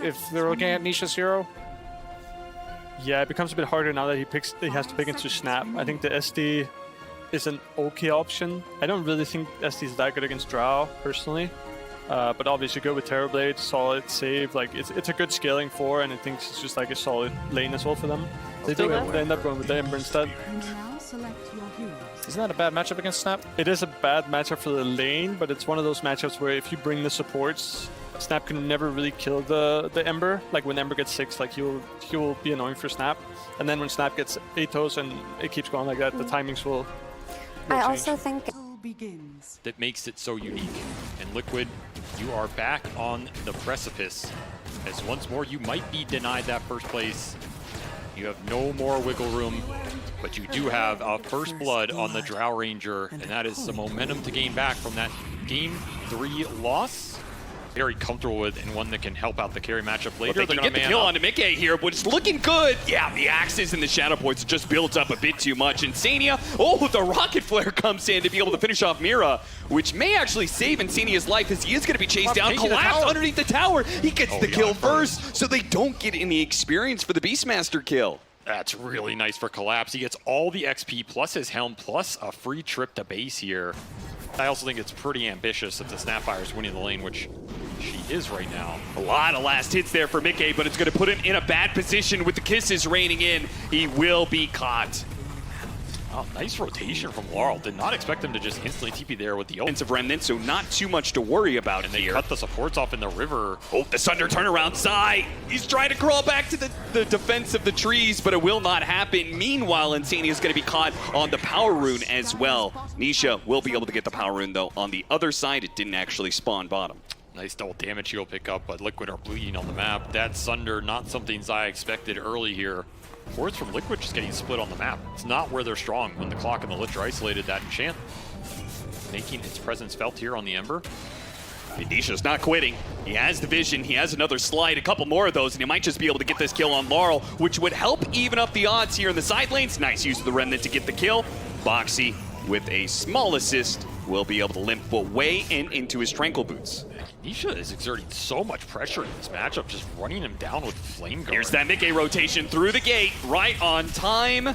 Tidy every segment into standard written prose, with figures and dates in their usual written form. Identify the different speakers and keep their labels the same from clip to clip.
Speaker 1: if they're looking at Nisha's hero. Yeah, it becomes a bit harder now that he has to pick into Snap. I think the SD is an okay option. I don't really think SD is that good against Drow, personally. But obviously good with Terrorblade, solid save. Like it's a good scaling for, and I think it's just like a solid lane as well for them. They end up going with the Ember instead.
Speaker 2: Isn't that a bad matchup against Snap?
Speaker 1: It is a bad matchup for the lane, but it's one of those matchups where if you bring the supports, Snap can never really kill the Ember. Like when Ember gets 6, like he will be annoying for Snap. And then when Snap gets 8 toes and it keeps going like that, the timings will
Speaker 3: I
Speaker 1: change.
Speaker 3: also think
Speaker 4: that makes it so unique. And Liquid, you are back on the precipice, as once more you might be denied that first place. You have no more wiggle room, but you do have a first blood on the Drow Ranger, and that is some momentum to gain back from that Game 3 loss. Very comfortable with, and one that can help out the carry matchup later.
Speaker 5: But they can get the kill onto Mickey here, but it's looking good. Yeah, the axes and the shadow points just builds up a bit too much. Insania, oh, the rocket flare comes in to be able to finish off Mira, which may actually save Insania's life as he is going to be chased down, collapsed underneath the tower. He gets the kill first, so they don't get any experience for the Beastmaster kill.
Speaker 4: That's really nice for Collapse. He gets all the XP plus his helm plus a free trip to base here. I also think it's pretty ambitious if the Snapfire is winning the lane, which she is right now.
Speaker 5: A lot of last hits there for Mickey, but it's going to put him in a bad position with the kisses raining in. He will be caught.
Speaker 4: Oh, nice rotation from Laurel. Did not expect him to just instantly TP there with the
Speaker 5: Offensive Remnant, so not too much to worry about
Speaker 4: and they
Speaker 5: here.
Speaker 4: cut the supports off in the river.
Speaker 5: Oh, the Sunder turnaround. Zai, he's trying to crawl back to the defense of the trees, but it will not happen. Meanwhile, Insania is going to be caught on the Power Rune as well. Nisha will be able to get the Power Rune, though. On the other side, it didn't actually spawn bottom.
Speaker 4: Nice double damage he'll pick up, but Liquid are bleeding on the map. That Sunder, not something Zai expected early here. Force from Liquid just getting split on the map. It's not where they're strong when the clock and the Lich are isolated. That enchant making its presence felt here on the Ember.
Speaker 5: Nisha's not quitting. He has the vision. He has another slide, a couple more of those, and he might just be able to get this kill on Laurel, which would help even up the odds here in the side lanes. Nice use of the Remnant to get the kill. Boxy, with a small assist, will be able to limp away and into his Tranquil Boots.
Speaker 4: Nisha is exerting so much pressure in this matchup, just running him down with Flame Guard.
Speaker 5: Here's that Mickey rotation through the gate, right on time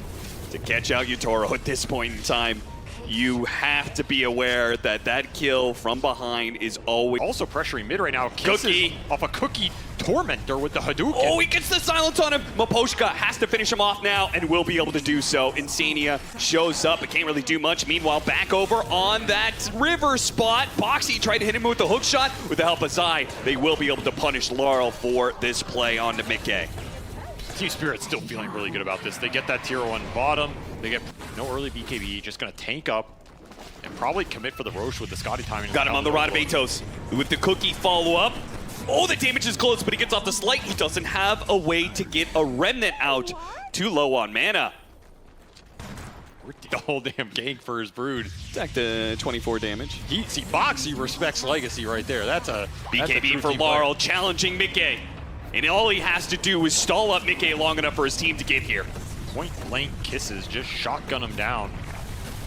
Speaker 5: to catch out Yutoro at this point in time. You have to be aware that that kill from behind is always...
Speaker 4: Also pressuring mid right now. Cookie off a Cookie Tormentor with the Hadouken.
Speaker 5: Oh, he gets the silence on him. Maposhka has to finish him off now and will be able to do so. Insania shows up, but can't really do much. Meanwhile, back over on that river spot. Boxy tried to hit him with the hook shot. With the help of Zai, they will be able to punish Laurel for this play onto Mickey.
Speaker 4: Team Spirit's still feeling really good about this. They get that tier 1 bottom. They get no early BKB, just going to tank up and probably commit for the Roche with the Scotty timing.
Speaker 5: Got him on the Rod of Atos with the Cookie follow-up. Oh, the damage is close, but he gets off the slight. He doesn't have a way to get a Remnant out. Too low on mana.
Speaker 4: The whole damn gank for his Brood.
Speaker 5: Back to 24 damage.
Speaker 4: See, Boxy respects Legacy right there. That's a
Speaker 5: BKB for Laurel, challenging Mickey. And all he has to do is stall up Mickey long enough for his team to get here.
Speaker 4: Point blank kisses, just shotgun him down.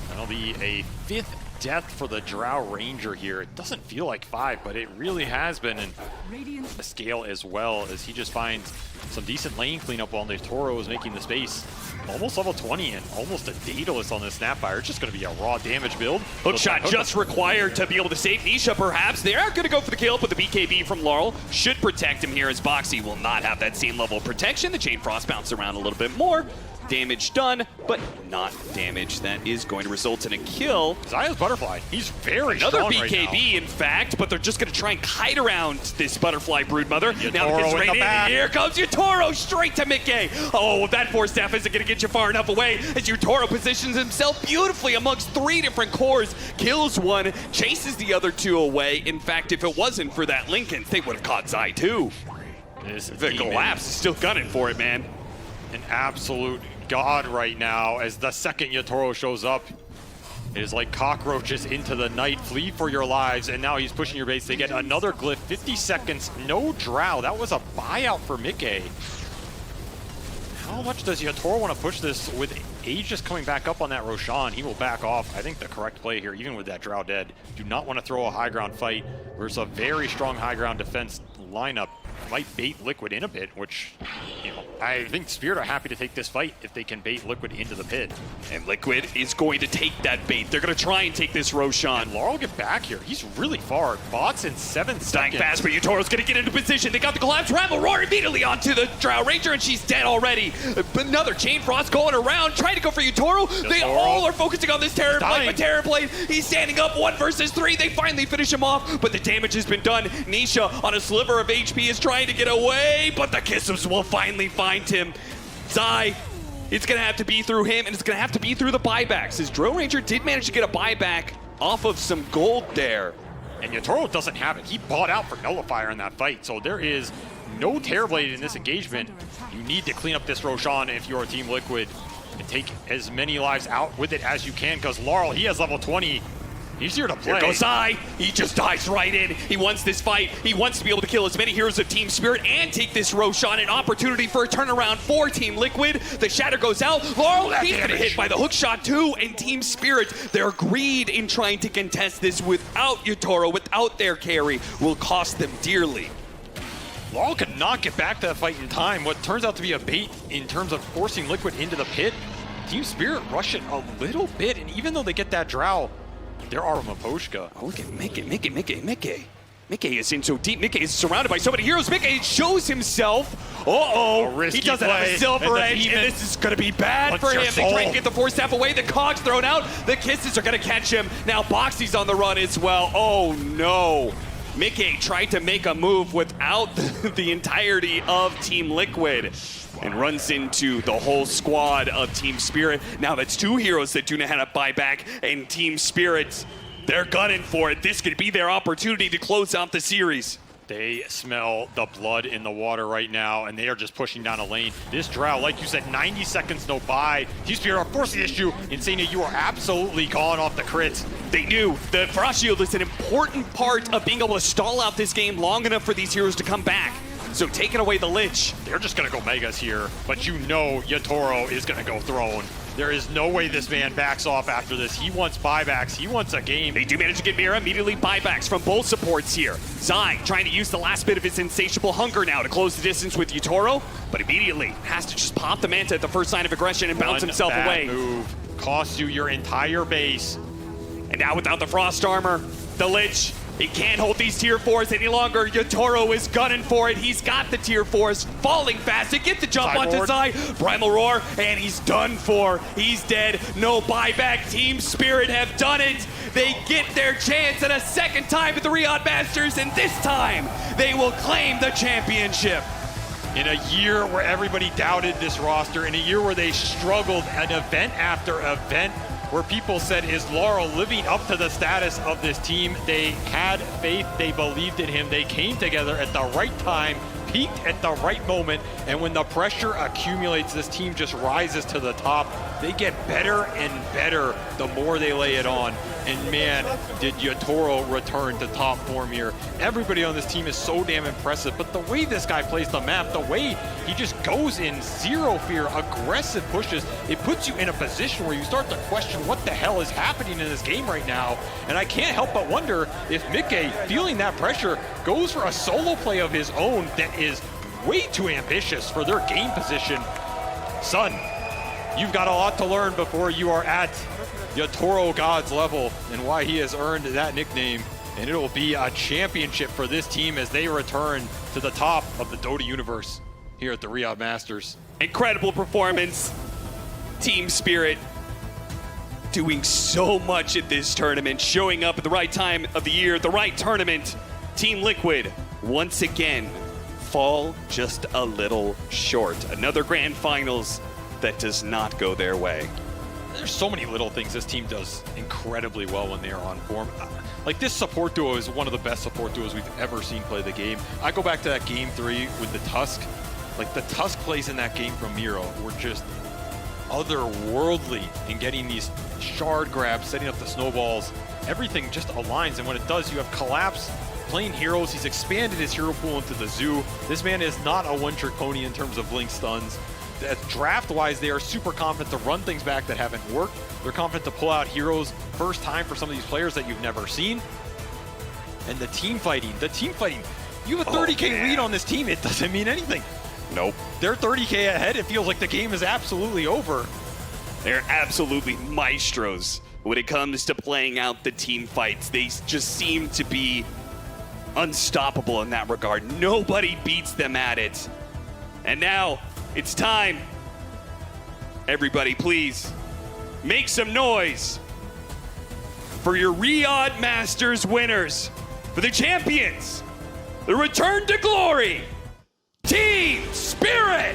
Speaker 4: That'll be a 5th death for the Drow Ranger here. It doesn't feel like 5, but it really has been in a scale as well, as he just finds some decent lane cleanup while the Toro is making the space. Almost level 20 and almost a Daedalus on this Snapfire. It's just going to be a raw damage build.
Speaker 5: Hookshot just required to be able to save Nisha, perhaps. They are going to go for the kill, but the BKB from Laurel should protect him here, as Boxy will not have that same level of protection. The Chain Frost bounced around a little bit more. Damage done, but not damage. That is going to result in a kill.
Speaker 4: Zaya's Butterfly. He's very
Speaker 5: Another
Speaker 4: strong
Speaker 5: BKB,
Speaker 4: right now.
Speaker 5: in fact, but they're just going to try and kite around this Butterfly Broodmother. Now
Speaker 4: Yutoro
Speaker 5: it gets
Speaker 4: in
Speaker 5: right
Speaker 4: the
Speaker 5: in.
Speaker 4: back.
Speaker 5: Here comes Yutoro straight to Mickey. Oh, that Force Staff isn't going to get you far enough away, as Yutoro positions himself beautifully amongst 3 different cores. Kills one, chases the other 2 away. In fact, if it wasn't for that Lincoln, they would have caught Zai too. The Collapse is still gunning for it, man.
Speaker 4: An absolute god right now, as the second Yutoro shows up. It is like cockroaches into the night. Flee for your lives, and now he's pushing your base. They get another glyph. 50 seconds, no drow. That was a buyout for Mickey. How much does Yutoro want to push this with Aegis coming back up on that Roshan? He will back off. I think the correct play here, even with that drow dead, do not want to throw a high ground fight versus a very strong high ground defense lineup might bait Liquid in a bit, which, I think Spirit are happy to take this fight if they can bait Liquid into the pit.
Speaker 5: And Liquid is going to take that bait. They're going to try and take this Roshan.
Speaker 4: And Laurel get back here. He's really far. Bots in 7 seconds.
Speaker 5: Dying fast, but Yutoro's going to get into position. They got the collapse. Rival Roar immediately onto the Drow Ranger, and she's dead already. But another Chain Frost going around, trying to go for Yutoro. They all are focusing on this Terrorblade, but Terrorblade, he's standing up 1 versus 3. They finally finish him off, but the damage has been done. Nisha on a sliver of HP is trying to get away, but the Kisses will finally find him. Zai, it's going to have to be through him, and it's going to have to be through the buybacks. His Drill Ranger did manage to get a buyback off of some gold there.
Speaker 4: And Yutoro doesn't have it. He bought out for Nullifier in that fight, so there is no Terrorblade in this engagement. You need to clean up this Roshan if you're Team Liquid and take as many lives out with it as you can, because Laurel, he has level 20. He's here to play.
Speaker 5: Here goes Zai. He just dives right in. He wants this fight. He wants to be able to kill as many heroes of Team Spirit and take this Roshan. An opportunity for a turnaround for Team Liquid. The Shatter goes out. Laurel, he's going to hit by the hook shot too. And Team Spirit, their greed in trying to contest this without Yutoro, without their carry, will cost them dearly.
Speaker 4: Laurel could not get back to that fight in time. What turns out to be a bait in terms of forcing Liquid into the pit. Team Spirit rush it a little bit, and even though they get that Drow, there are Maposhka.
Speaker 5: Oh, look at Mickey. Mickey is in so deep. Mickey is surrounded by so many heroes. Mickey shows himself. He doesn't have a silver edge, and this is going to be bad for him. They try to get the Force Staff away. The Cog's thrown out. The Kisses are going to catch him. Now Boxy's on the run as well. Oh, no. Mickey tried to make a move without the entirety of Team Liquid and runs into the whole squad of Team Spirit. Now that's 2 heroes that do know how to buy back, and Team Spirit, they're gunning for it. This could be their opportunity to close out the series.
Speaker 4: They smell the blood in the water right now, and they are just pushing down a lane. This Drow, like you said, 90 seconds no buy. Team Spirit are forcing the issue. Insania, you are absolutely gone off the crits.
Speaker 5: They knew the Frost Shield is an important part of being able to stall out this game long enough for these heroes to come back. So taking away the Lich.
Speaker 4: They're just going to go Megas here, but you know Yutoro is going to go Throne. There is no way this man backs off after this. He wants buybacks. He wants a game.
Speaker 5: They do manage to get Mira immediately buybacks from both supports here. Zai trying to use the last bit of his insatiable hunger now to close the distance with Yutoro, but immediately has to just pop the Manta at the first sign of aggression and bounce himself away.
Speaker 4: Move costs you your entire base.
Speaker 5: And now without the Frost Armor, the Lich, he can't hold these tier 4s any longer. Yutoro is gunning for it. He's got the tier 4s falling fast to get the jump onto Zai. Primal Roar, and he's done for. He's dead. No buyback. Team Spirit have done it. They get their chance at a second time at the Riyadh Masters, and this time they will claim the championship.
Speaker 4: In a year where everybody doubted this roster, in a year where they struggled an event after event, where people said, is Laurel living up to the status of this team? They had faith, they believed in him, they came together at the right time, peaked at the right moment, and when the pressure accumulates, this team just rises to the top. They get better and better the more they lay it on. And man, did Yutoro return to top form here. Everybody on this team is so damn impressive, but the way this guy plays the map, the way he just goes in zero fear, aggressive pushes, it puts you in a position where you start to question what the hell is happening in this game right now. And I can't help but wonder if Mickey, feeling that pressure, goes for a solo play of his own that is way too ambitious for their game position. Son, you've got a lot to learn before you are at Yutoro God's level and why he has earned that nickname. And it will be a championship for this team as they return to the top of the Dota universe here at the Riyadh Masters.
Speaker 5: Incredible performance. Team Spirit doing so much at this tournament, showing up at the right time of the year, the right tournament. Team Liquid, once again, fall just a little short. Another grand finals that does not go their way.
Speaker 4: There's so many little things this team does incredibly well when they are on form. Like, this support duo is one of the best support duos we've ever seen play the game. I go back to that game 3 with the Tusk. Like, the Tusk plays in that game from Miro were just otherworldly in getting these shard grabs, setting up the snowballs. Everything just aligns, and when it does, you have Collapse playing heroes. He's expanded his hero pool into the zoo. This man is not a one-trick pony in terms of blink stuns. Draft-wise, they are super confident to run things back that haven't worked. They're confident to pull out heroes first time for some of these players that you've never seen. And the team fighting,
Speaker 2: You have a 30K lead on this team. It doesn't mean anything.
Speaker 5: Nope.
Speaker 2: They're 30K ahead. It feels like the game is absolutely over.
Speaker 5: They're absolutely maestros when it comes to playing out the team fights. They just seem to be unstoppable in that regard. Nobody beats them at it. And now it's time. Everybody, please make some noise for your Riyadh Masters winners, for the champions, the return to glory, Team Spirit!